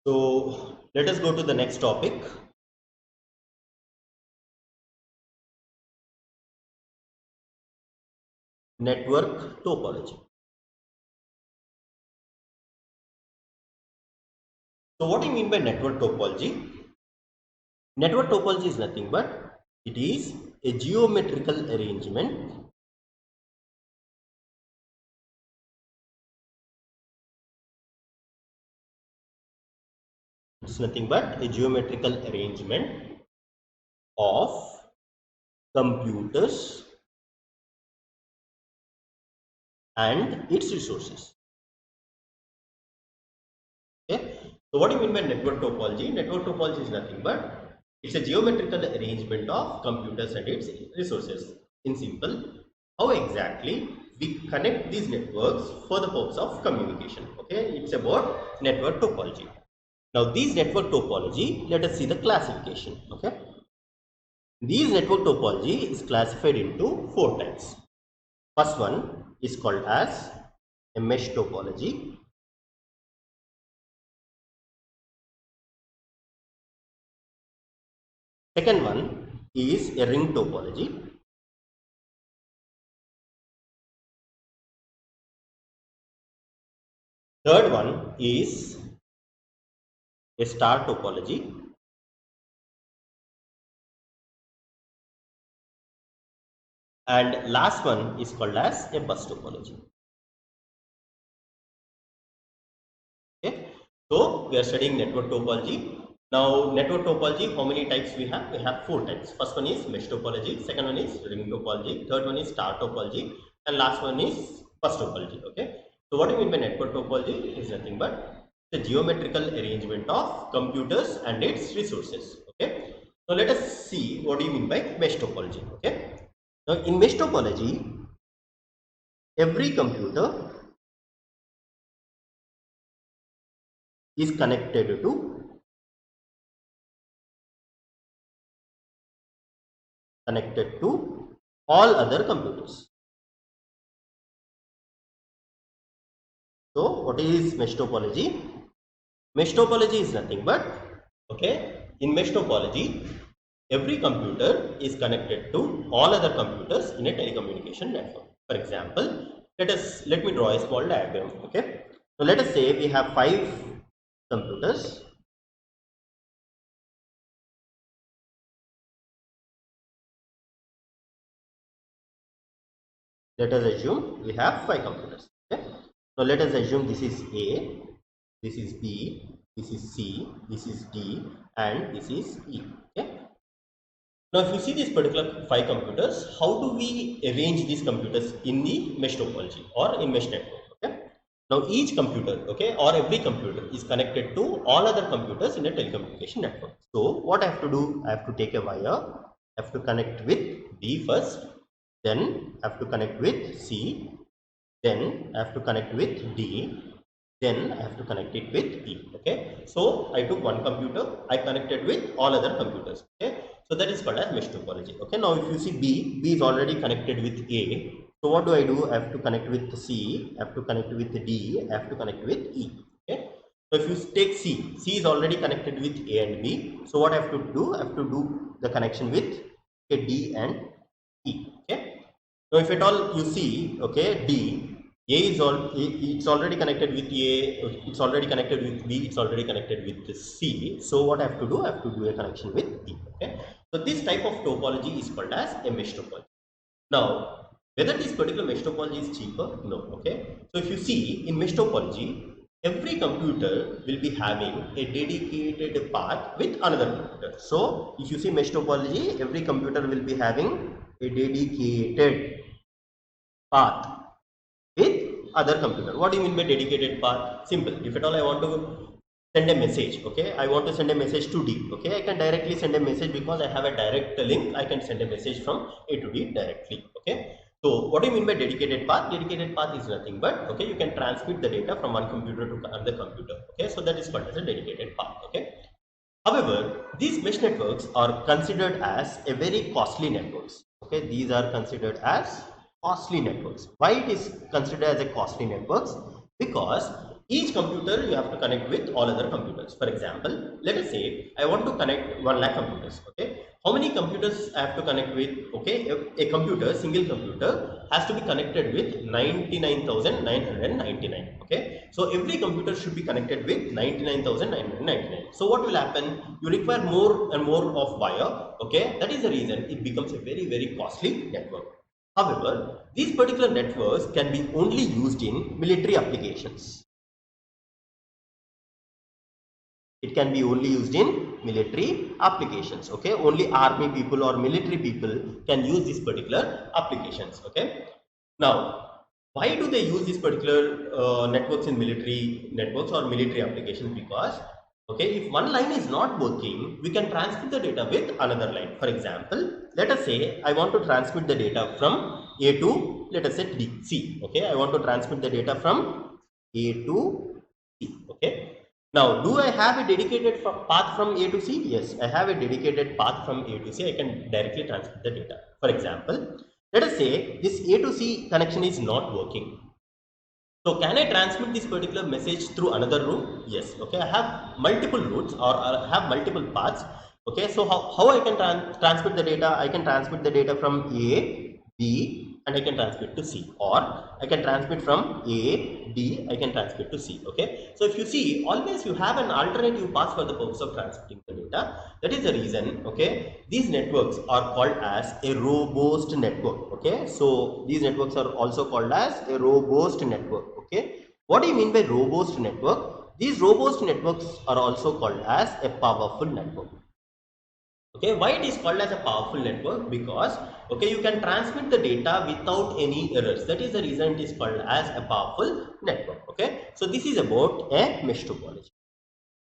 So let us go to the next topic. Network topology. So what do you mean by network topology? Network topology is nothing but it is a geometrical arrangement it's nothing but a geometrical arrangement of computers and its resources. Okay. So what do you mean by network topology? Network topology is nothing but it's a geometrical arrangement of computers and its resources. In simple, how exactly we connect these networks for the purpose of communication. Okay, it's about network topology. Now, these network topology, let us see the classification. Okay, these network topology is classified into 4 types. First one is called as a mesh topology. Second one is a ring topology. Third one is a star topology. And last one is called as a bus topology. Okay. So we are studying network topology. Now network topology, how many types we have? We have 4 types. First one is mesh topology, second one is ring topology, third one is star topology, and last one is bus topology. Okay. So what do you mean by network topology? It is nothing but the geometrical arrangement of computers and its resources. Okay. So let us see what do you mean by mesh topology. Okay. Now in mesh topology, every computer is connected to all other computers. So what is mesh topology? Mesh topology is nothing but, okay, in mesh topology, every computer is connected to all other computers in a telecommunication network. For example, let me draw a small diagram. Okay, so let us say we have 5 computers. Let us assume we have 5 computers. Okay, so let us assume this is A, this is B, this is C, this is D, and this is E. Okay. Now, if you see these particular 5 computers, how do we arrange these computers in the mesh topology or in mesh network? Okay. Now, each computer, okay, or every computer is connected to all other computers in a telecommunication network. So, what I have to do? I have to take a wire, I have to connect with B first, then I have to connect with C, then I have to connect with D, then I have to connect it with E. Okay, so I took one computer, I connected with all other computers. Okay, so that is called as mesh topology. Okay, now if you see B is already connected with A. So what do? I have to connect with C, I have to connect with D, I have to connect with E. Okay, so if you take C is already connected with A and B. So what I have to do? I have to do the connection with D and E. Okay, now if at all you see, okay, it's already connected with A, it's already connected with B, it's already connected with C. So what I have to do? I have to do a connection with D. Okay. So this type of topology is called as a mesh topology. Now, whether this particular mesh topology is cheaper? No. Okay. So if you see in mesh topology, every computer will be having a dedicated path with another computer. So if you see mesh topology, every computer will be having a dedicated path with other computer. What do you mean by dedicated path? Simple. If at all I want to send a message, okay, I want to send a message to D, okay, I can directly send a message because I have a direct link. I can send a message from A to D directly. Okay, so what do you mean by dedicated path? Dedicated path is nothing but, okay, you can transmit the data from one computer to another computer. Okay, so that is called as a dedicated path. Okay, however, these mesh networks are considered as a very costly networks. Okay, these are considered as costly networks. Why it is considered as a costly networks? Because Each computer you have to connect with all other computers. For example, let us say I want to connect 1 lakh computers. Okay, how many computers I have to connect with? Okay, a computer, single computer has to be connected with 99,999. Okay, so every computer should be connected with 99,999. So what will happen? You require more and more of wire. Okay, that is the reason it becomes a very, very costly network. However, these particular networks can be only used in military applications. It can be only used in military applications. Okay, only army people or military people can use these particular applications. Okay, now why do they use these particular networks in military networks or military applications? Because okay, if one line is not working, we can transmit the data with another line. For example, let us say I want to transmit the data from A to, let us say, C. Okay, I want to transmit the data from A to C. Okay, now, do I have a dedicated path from A to C? Yes, I have a dedicated path from A to C. I can directly transmit the data. For example, let us say this A to C connection is not working. So, can I transmit this particular message through another route? Yes. Okay, I have multiple routes, or I have multiple paths. Okay, so how I can transmit the data? I can transmit the data from A, B, and I can transmit to C, or I can transmit from A, B, I can transmit to C. Okay, so if you see, always you have an alternative path for the purpose of transmitting the data. That is the reason. Okay, these networks are called as a robust network. Okay, so these networks are also called as a robust network. Okay, what do you mean by robust network? These robust networks are also called as a powerful network. Okay, why it is called as a powerful network? Because okay, you can transmit the data without any errors. That is the reason it is called as a powerful network. Okay, so this is about a mesh topology.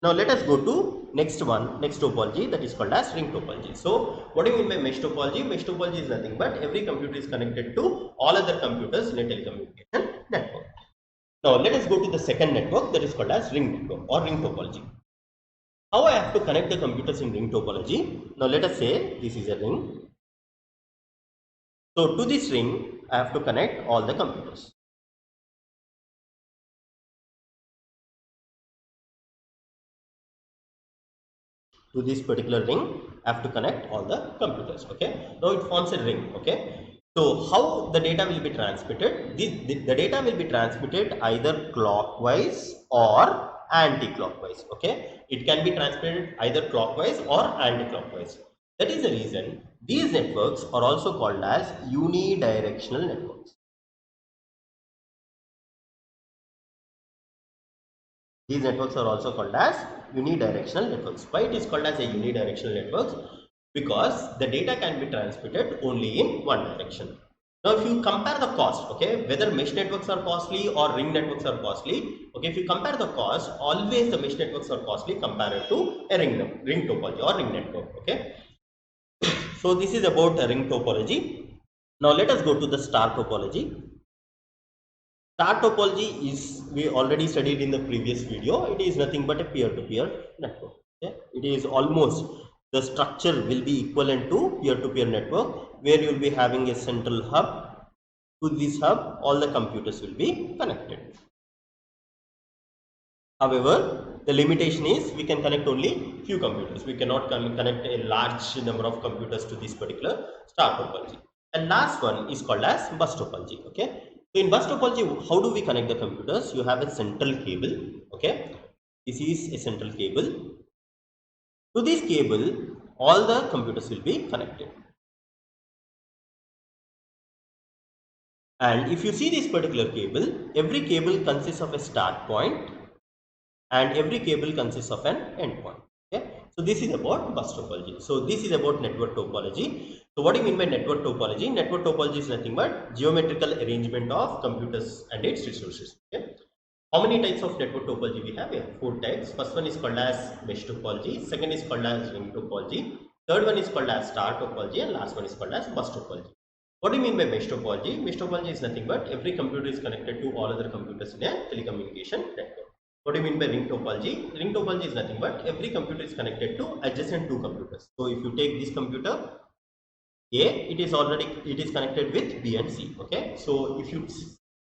Now let us go to next topology, that is called as ring topology. So what do you mean by mesh topology? Mesh topology is nothing but every computer is connected to all other computers in a telecommunication network. Now let us go to the second network, that is called as ring network or ring topology. How I have to connect the computers in ring topology? Now let us say this is a ring. So to this ring, I have to connect all the computers. To this particular ring, I have to connect all the computers. Okay, now it forms a ring. Okay, so how the data will be transmitted? The data will be transmitted either clockwise or anti-clockwise. Okay, it can be transmitted either clockwise or anti-clockwise. That is the reason these networks are also called as unidirectional networks. These networks are also called as unidirectional networks. Why it is called as a unidirectional network? Because the data can be transmitted only in one direction. Now, if you compare the cost, okay, whether mesh networks are costly or ring networks are costly, okay, if you compare the cost, always the mesh networks are costly compared to a ring topology or ring network, okay. So, this is about a ring topology. Now, let us go to the star topology. Star topology is, we already studied in the previous video, it is nothing but a peer-to-peer network. Okay? It is almost, the structure will be equivalent to peer-to-peer network, where you will be having a central hub. To this hub, all the computers will be connected. However, the limitation is we can connect only few computers. We cannot connect a large number of computers to this particular star topology. And last one is called as bus topology. Okay. So in bus topology, how do we connect the computers? You have a central cable. Okay. This is a central cable. To this cable, all the computers will be connected. And if you see this particular cable, every cable consists of a start point and every cable consists of an endpoint. Okay, so this is about bus topology. So this is about network topology. So what do you mean by network topology? Network topology is nothing but geometrical arrangement of computers and its resources. Okay, how many types of network topology we have? We have 4 types. First one is called as mesh topology. Second is called as ring topology. Third one is called as star topology, and last one is called as bus topology. What do you mean by mesh topology? Mesh topology is nothing but every computer is connected to all other computers in a telecommunication network. What do you mean by ring topology? Ring topology is nothing but every computer is connected to adjacent 2 computers. So if you take this computer A, it is connected with B and C. Okay, so if you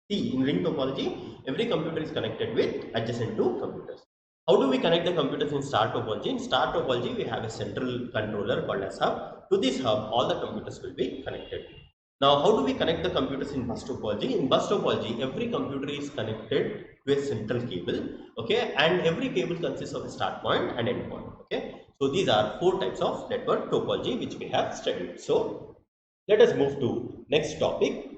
See, in ring topology, every computer is connected with adjacent to computers. How do we connect the computers in star topology? In star topology, we have a central controller called as hub. To this hub, all the computers will be connected. Now, how do we connect the computers in bus topology? In bus topology, every computer is connected to a central cable, okay, and every cable consists of a start point and end point, okay. So these are 4 types of network topology which we have studied. So let us move to next topic.